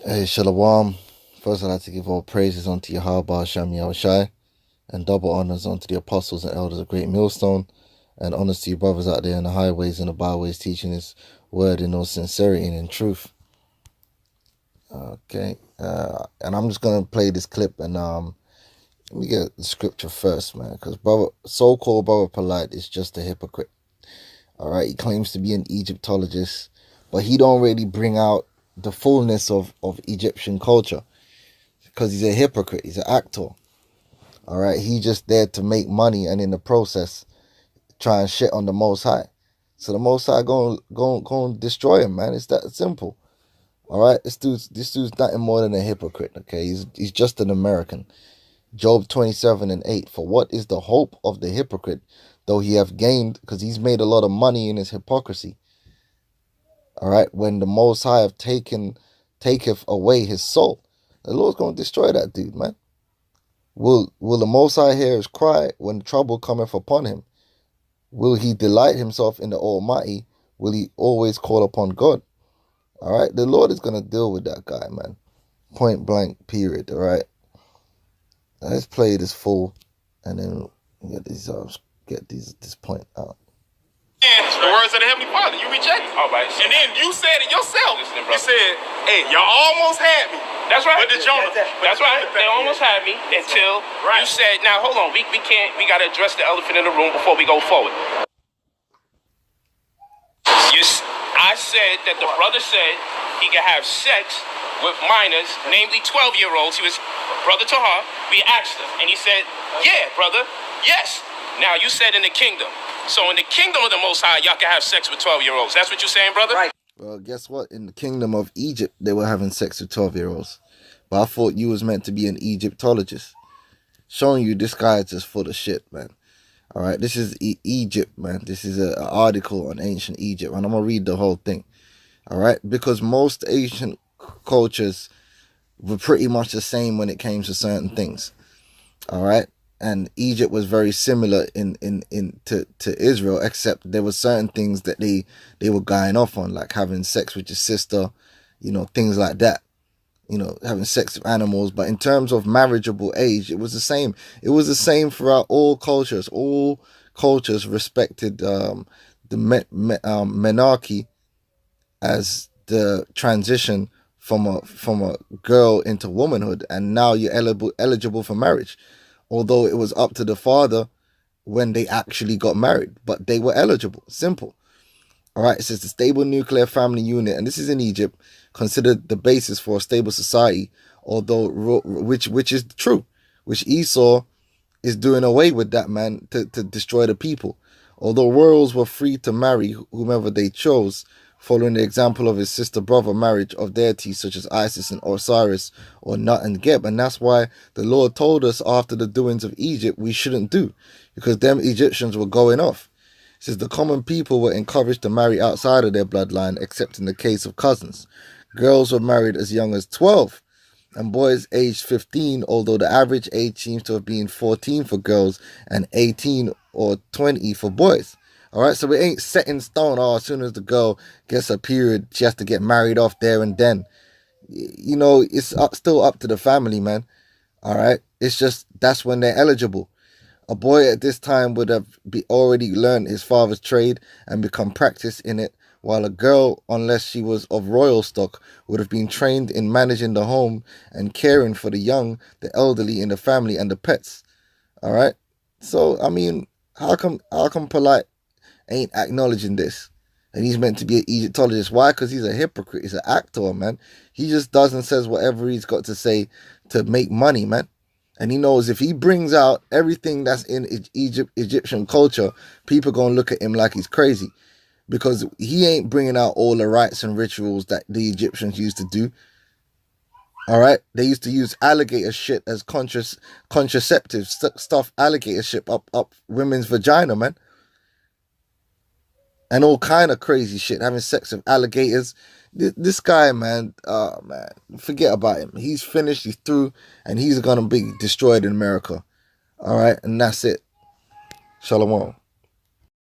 Hey, Shalom. First, I'd like to give all praises unto Yahweh Hashem Yahushai, and double honors unto the apostles and elders of Great Millstone, and honors to you brothers out there in the highways and the byways teaching His word in all sincerity and in truth. Okay, and I'm just gonna play this clip, and let me get the scripture first, man, because so-called brother Polite is just a hypocrite. All right, he claims to be an Egyptologist, but he don't really bring out the fullness of Egyptian culture, because he's a hypocrite. He's an actor. All right, he just there to make money, and in the process try and shit on the Most High. So the Most High going destroy him, man. It's that simple. All right, this dude's nothing more than a hypocrite. Okay, he's just an American. Job 27:8. For what is the hope of the hypocrite, though he have gained? Because he's made a lot of money in his hypocrisy. All right, when the Most High have taketh away his soul, the Lord's going to destroy that dude, man. Will the Most High hear his cry when trouble cometh upon him? Will he delight himself in the Almighty? Will he always call upon God? All right, the Lord is going to deal with that guy, man. Point blank, period. All right, let's play this full, and then get this point out. The words of the Heavenly Father, you rejected. All right. And then you said it yourself. You said, hey, y'all almost had me. That's right. But the Jonah. That's right. They almost had me until you said, now hold on, we got to address the elephant in the room before we go forward. I said that the brother said he could have sex with minors, namely 12-year-olds. He was brother Tahar. We asked him, and he said, yeah, brother, yes. Now you said in the kingdom. So in the kingdom of the Most High, y'all can have sex with 12-year-olds. That's what you're saying, brother? Right. Well, guess what? In the kingdom of Egypt, they were having sex with 12-year-olds. But I thought you was meant to be an Egyptologist. Showing you this guy is just full of shit, man. All right, this is Egypt, man. This is an article on ancient Egypt, and I'm going to read the whole thing. All right, because most ancient cultures were pretty much the same when it came to certain things. All right. And Egypt was very similar to Israel, except there were certain things that they were going off on, like having sex with your sister, things like that. Having sex with animals. But in terms of marriageable age, it was the same. It was the same throughout all cultures. All cultures respected the menarche as the transition from a girl into womanhood, and now you're eligible for marriage. Although it was up to the father when they actually got married, but they were eligible. Simple. All right, it says the stable nuclear family unit, and this is in Egypt, considered the basis for a stable society, although which is true, which Esau is doing away with that, man, to destroy the people. Although royals were free to marry whomever they chose, following the example of his sister-brother marriage of deities such as Isis and Osiris or Nut and Geb. And that's why the Lord told us after the doings of Egypt we shouldn't do, because them Egyptians were going off. It says the common people were encouraged to marry outside of their bloodline, except in the case of cousins. Girls were married as young as 12 and boys aged 15, although the average age seems to have been 14 for girls and 18 or 20 for boys. All right, so it ain't set in stone. Oh, as soon as the girl gets her period, she has to get married off there and then. It's still up to the family, man. All right, it's just that's when they're eligible. A boy at this time would have already learned his father's trade and become practiced in it, while a girl, unless she was of royal stock, would have been trained in managing the home and caring for the young, the elderly in the family, and the pets. All right, so I mean, how come Polite ain't acknowledging this? And he's meant to be an Egyptologist. Why? Because he's a hypocrite. He's an actor, man. He just does and says whatever he's got to say to make money, man. And he knows if he brings out everything that's in Egyptian culture, people going to look at him like he's crazy. Because he ain't bringing out all the rites and rituals that the Egyptians used to do. All right? They used to use alligator shit as contraceptive stuff, alligator shit up women's vagina, man. And all kind of crazy shit, having sex with alligators. This guy, man, forget about him. He's finished, he's through, and he's going to be destroyed in America. All right, and that's it. Shalom.